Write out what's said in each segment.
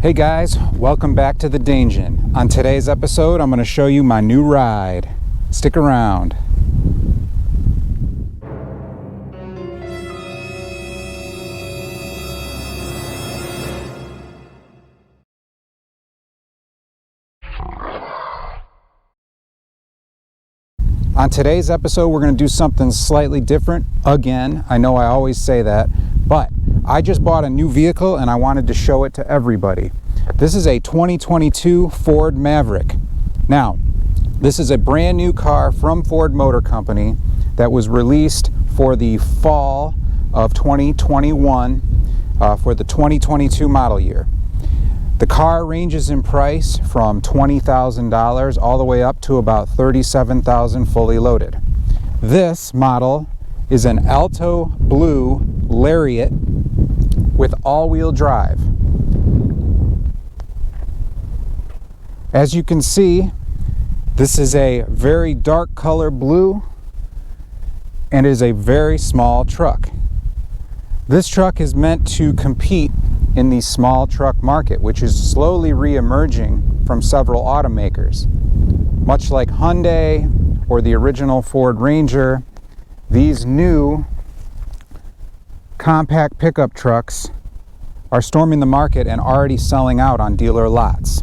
Hey guys, welcome back to the Dangeon. On today's episode, I'm going to show you my new ride. Stick around. On today's episode, we're going to do something slightly different. Again, I know I always say that, but I just bought a new vehicle and I wanted to show it to everybody. This is a 2022 Ford Maverick. Now, this is a brand new car from Ford Motor Company that was released for the fall of 2021 for the 2022 model year. The car ranges in price from $20,000 all the way up to about $37,000 fully loaded. This model is an Alto Blue Lariat with all-wheel drive. As you can see, this is a very dark color blue and is a very small truck. This truck is meant to compete in the small truck market, which is slowly re-emerging from several automakers. Much like Hyundai or the original Ford Ranger, these new compact pickup trucks are storming the market and already selling out on dealer lots.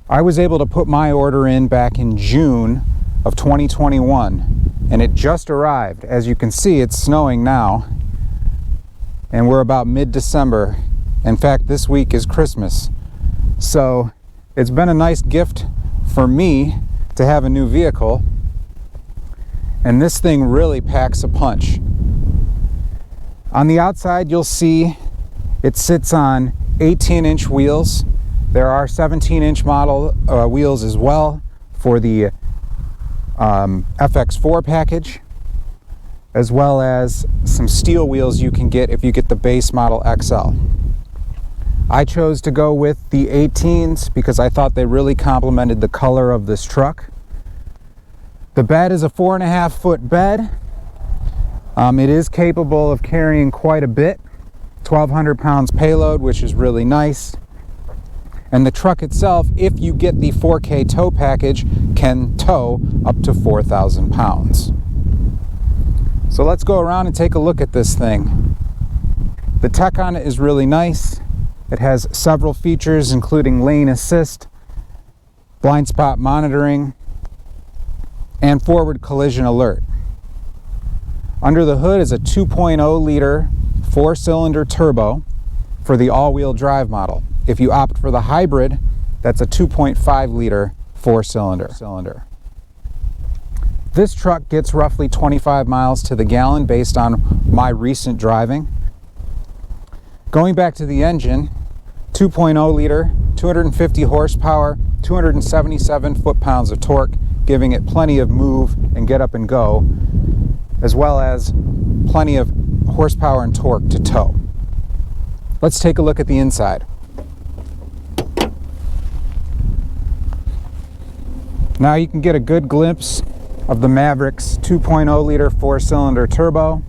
I was able to put my order in back in June of 2021 and it just arrived. As you can see, it's snowing now and we're about mid-December. In fact, this week is Christmas. So it's been a nice gift for me to have a new vehicle, and this thing really packs a punch. On the outside, you'll see it sits on 18-inch wheels. There are 17-inch model wheels as well for the FX4 package, as well as some steel wheels you can get if you get the base model XL. I chose to go with the 18s because I thought they really complemented the color of this truck. The bed is a 4.5-foot bed. It is capable of carrying quite a bit, 1,200 pounds payload, which is really nice. And the truck itself, if you get the 4K tow package, can tow up to 4,000 pounds. So let's go around and take a look at this thing. The tech on it is really nice. It has several features, including lane assist, blind spot monitoring, and forward collision alert. Under the hood is a 2.0 liter 4-cylinder turbo for the all-wheel drive model. If you opt for the hybrid, that's a 2.5 liter 4-cylinder. This truck gets roughly 25 miles to the gallon based on my recent driving. Going back to the engine, 2.0 liter, 250 horsepower, 277 foot-pounds of torque, giving it plenty of move and get up and go, as well as plenty of horsepower and torque to tow. Let's take a look at the inside. Now you can get a good glimpse of the Maverick's 2.0 liter 4-cylinder turbo.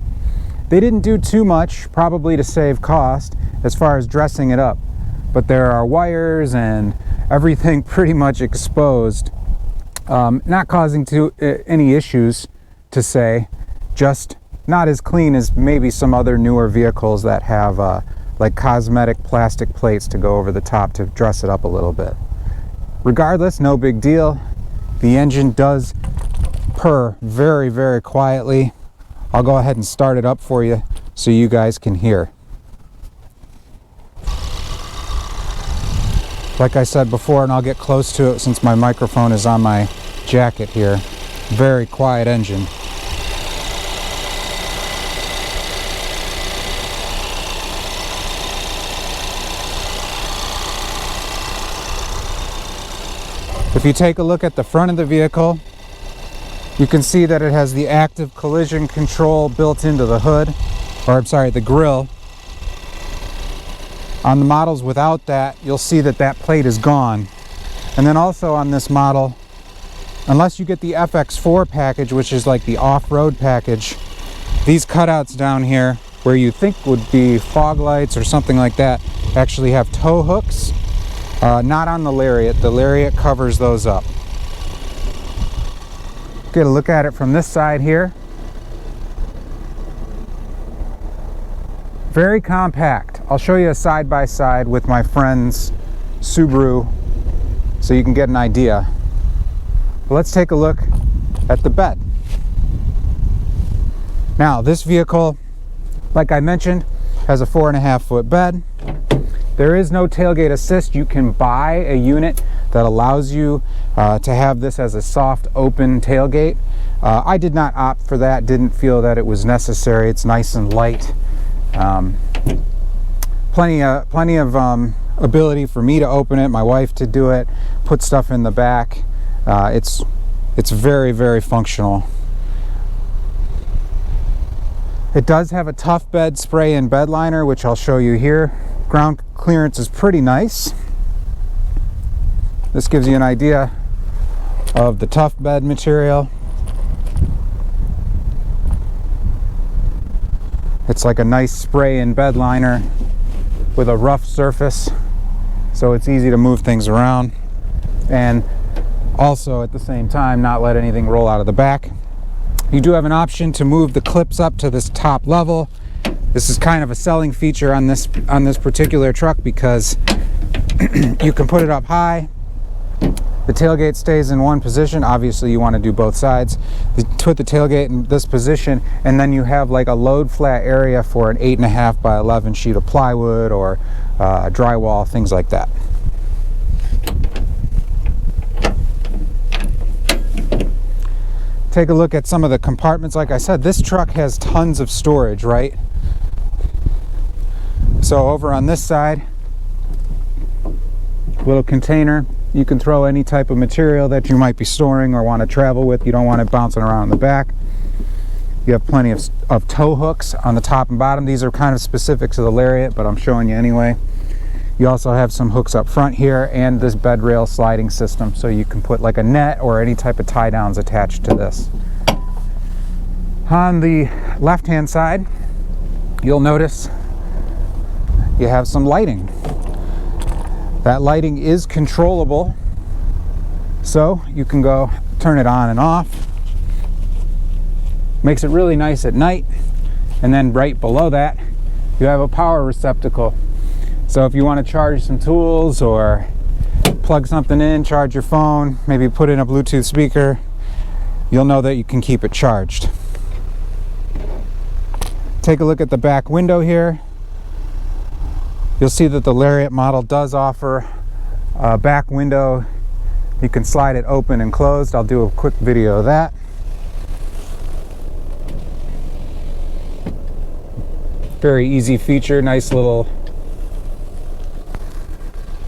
They didn't do too much, probably to save cost, as far as dressing it up. But there are wires and everything pretty much exposed. Not causing any issues to say, just not as clean as maybe some other newer vehicles that have like cosmetic plastic plates to go over the top to dress it up a little bit. Regardless, no big deal. The engine does purr very, very quietly. I'll go ahead and start it up for you so you guys can hear. Like I said before, and I'll get close to it since my microphone is on my jacket here, very quiet engine. If you take a look at the front of the vehicle, you can see that it has the active collision control built into the hood, or I'm sorry, the grille. On the models without that, you'll see that that plate is gone. And then also on this model, unless you get the FX4 package, which is like the off-road package, these cutouts down here where you think would be fog lights or something like that actually have tow hooks Not on the Lariat. The Lariat covers those up. Get a look at it from this side here. Very compact. I'll show you a side-by-side with my friend's Subaru so you can get an idea. But let's take a look at the bed. Now, this vehicle, like I mentioned, has a 4.5-foot bed. There is no tailgate assist. You can buy a unit that allows you to have this as a soft open tailgate. I did not opt for that, didn't feel that it was necessary. It's nice and light. Plenty of ability for me to open it, my wife to do it, put stuff in the back. It's very, very functional. It does have a tough bed spray and bed liner, which I'll show you here. Ground clearance is pretty nice. This gives you an idea of the tough bed material. It's like a nice spray and bed liner with a rough surface, so it's easy to move things around and also at the same time not let anything roll out of the back. You do have an option to move the clips up to this top level. This is kind of a selling feature on this particular truck because you can put it up high. The tailgate stays in one position. Obviously you want to do both sides. You put the tailgate in this position and then you have like a load flat area for an 8.5 by 11 sheet of plywood or drywall, things like that. Take a look at some of the compartments. Like I said, this truck has tons of storage, right? So over on this side, little container. You can throw any type of material that you might be storing or want to travel with. You don't want it bouncing around in the back. You have plenty of tow hooks on the top and bottom. These are kind of specific to the Lariat, but I'm showing you anyway. You also have some hooks up front here and this bed rail sliding system, so you can put like a net or any type of tie downs attached to this. On the left hand side, you'll notice you have some lighting. That lighting is controllable, so you can go turn it on and off. Makes it really nice at night. And then right below that, you have a power receptacle. So if you want to charge some tools or plug something in, charge your phone, maybe put in a Bluetooth speaker, you'll know that you can keep it charged. Take a look at the back window here. You'll see that the Lariat model does offer a back window. You can slide it open and closed. I'll do a quick video of that. Very easy feature, nice little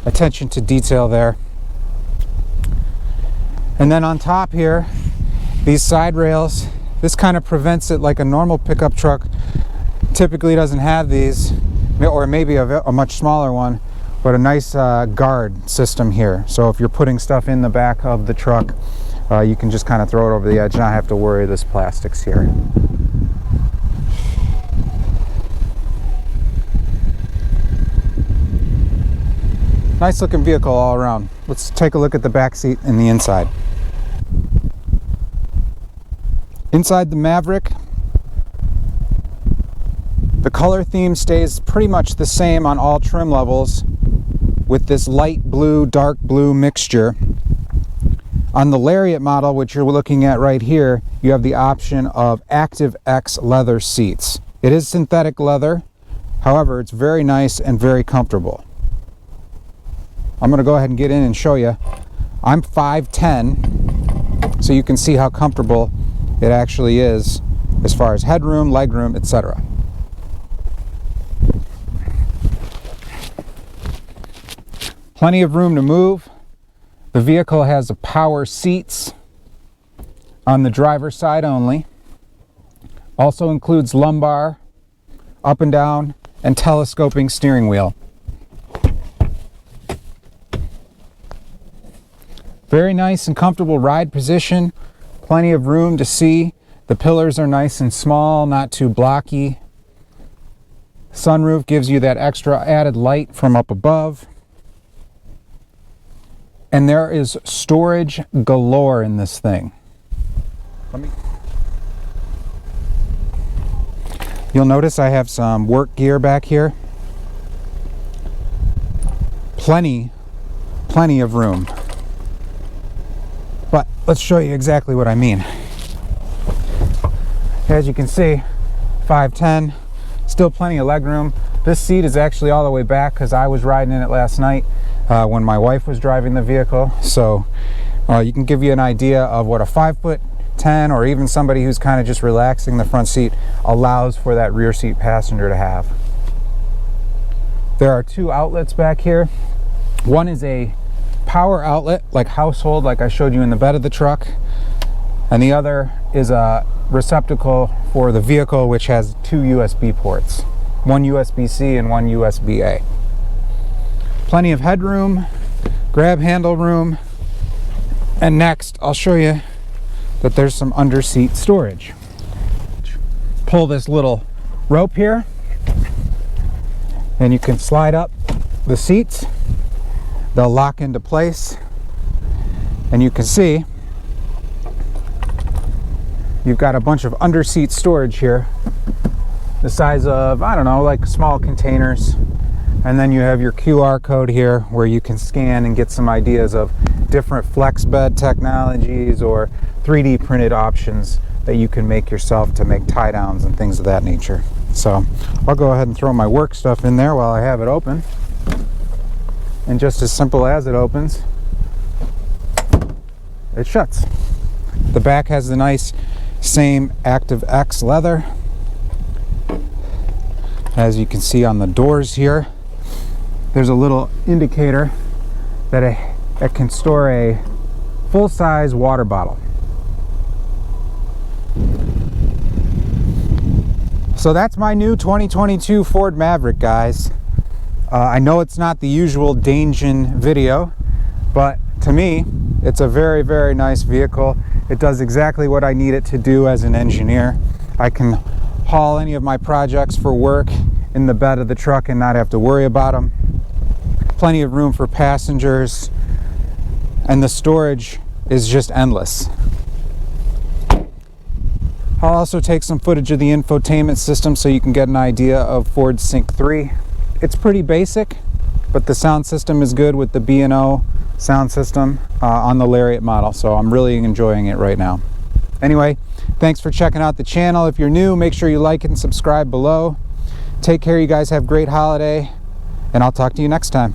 attention to detail there. And then on top here, these side rails, this kind of prevents it like a normal pickup truck typically doesn't have these, or maybe a much smaller one, but a nice guard system here. So if you're putting stuff in the back of the truck, you can just kind of throw it over the edge and not have to worry this plastic's here. Nice looking vehicle all around. Let's take a look at the back seat and the inside. Inside the Maverick, the color theme stays pretty much the same on all trim levels with this light blue, dark blue mixture. On the Lariat model, which you're looking at right here, you have the option of Active X leather seats. It is synthetic leather, however, it's very nice and very comfortable. I'm going to go ahead and get in and show you. I'm 5'10", so you can see how comfortable it actually is as far as headroom, legroom, etc. Plenty of room to move. The vehicle has power seats on the driver's side only. Also includes lumbar, up and down, and telescoping steering wheel. Very nice and comfortable ride position. Plenty of room to see. The pillars are nice and small, not too blocky. Sunroof gives you that extra added light from up above. And there is storage galore in this thing. You'll notice I have some work gear back here. Plenty of room. But let's show you exactly what I mean. As you can see, 5'10", still plenty of leg room. This seat is actually all the way back because I was riding in it last night when my wife was driving the vehicle. So you can give you an idea of what a 5'10" or even somebody who's kind of just relaxing the front seat allows for that rear seat passenger to have. There are two outlets back here. One is a power outlet, like household, like I showed you in the bed of the truck, and the other is a receptacle for the vehicle, which has two USB ports, one USB-C and one USB-A. Plenty of headroom, grab handle room, and next I'll show you that there's some under seat storage. Pull this little rope here and you can slide up the seats. They'll lock into place, and you can see you've got a bunch of under seat storage here, the size of, I don't know, like small containers. And then you have your QR code here where you can scan and get some ideas of different flex bed technologies or 3D printed options that you can make yourself to make tie downs and things of that nature. So I'll go ahead and throw my work stuff in there while I have it open. And just as simple as it opens, it shuts. The back has the nice same Active X leather, as you can see on the doors here. There's a little indicator that it can store a full-size water bottle. So that's my new 2022 Ford Maverick, guys. I know it's not the usual Dangen video, but to me, it's a very, very nice vehicle. It does exactly what I need it to do as an engineer. I can haul any of my projects for work in the bed of the truck and not have to worry about them. Plenty of room for passengers, and the storage is just endless. I'll also take some footage of the infotainment system so you can get an idea of Ford Sync 3. It's pretty basic, but the sound system is good with the B&O sound system on the Lariat model, so I'm really enjoying it right now. Anyway, thanks for checking out the channel. If you're new, make sure you like it and subscribe below. Take care, you guys have a great holiday, and I'll talk to you next time.